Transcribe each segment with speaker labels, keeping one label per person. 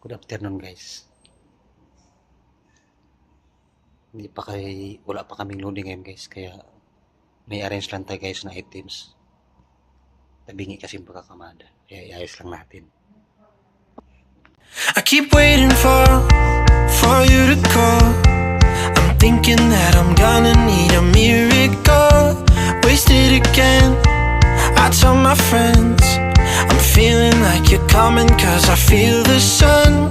Speaker 1: Good afternoon guys. Wala pa kaming loading ngayon guys, kaya may arrange lang tayo guys na items. Tabingi kasi yung pagkakamada, kaya iayos lang natin.
Speaker 2: I keep waiting for you to call. I'm thinking that I'm gonna need a miracle. Wasted again, I tell my friends I'm feeling like you're coming, cause I feel the sun.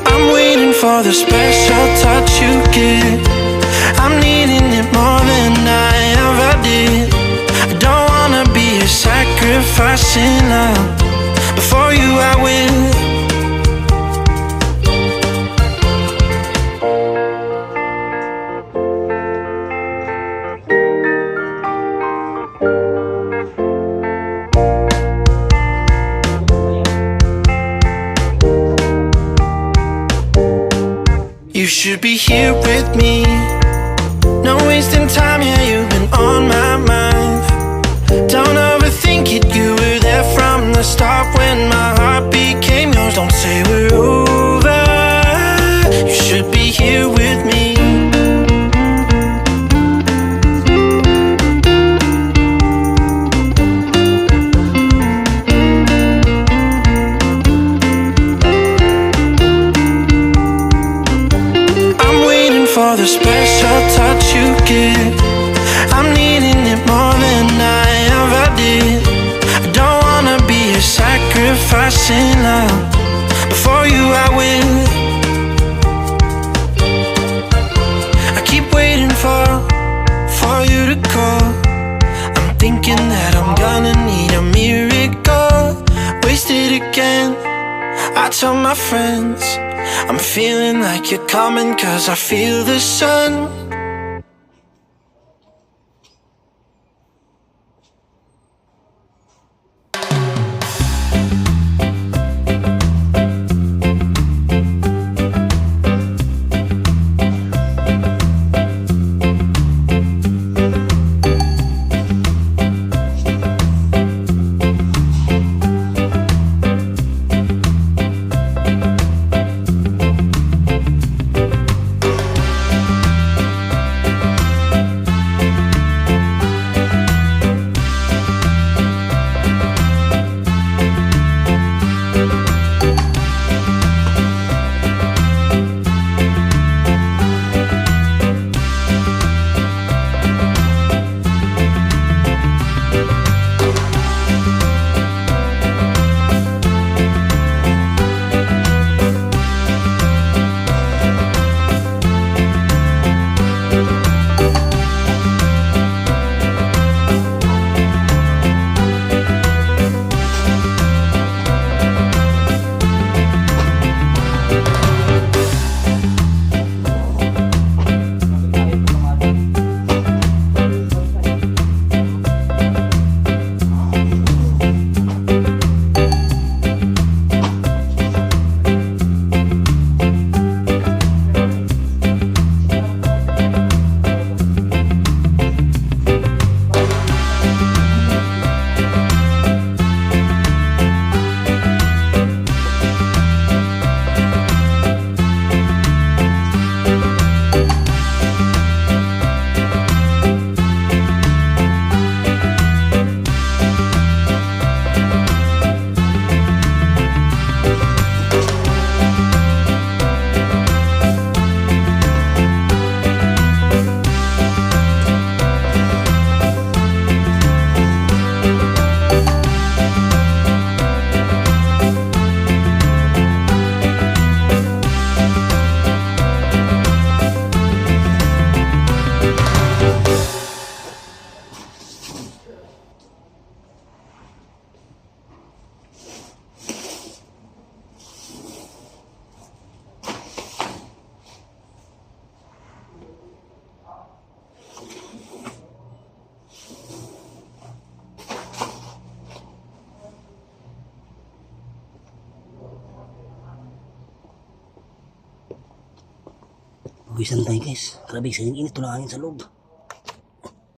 Speaker 2: I'm waiting for the special touch you give. I'm needing it more than I ever did. I don't wanna be a sacrificing love. Before you I will. You should be here with me. No wasting time, yeah, you've been on my mind. Don't overthink it, you were there from the start when my heart became yours. Don't say we're over, you should be here with me. I'm waiting for the special touch you give. I'm needing it more than I ever did. I don't wanna be a sacrificing love. Before you I will. I keep waiting for you to call. I'm thinking that I'm gonna need a miracle. Wasted again, I tell my friends I'm feeling like you're coming, cause I feel the sun.
Speaker 3: Buwisan tayo guys. Grabe, sa init, ito lang hangin sa loob.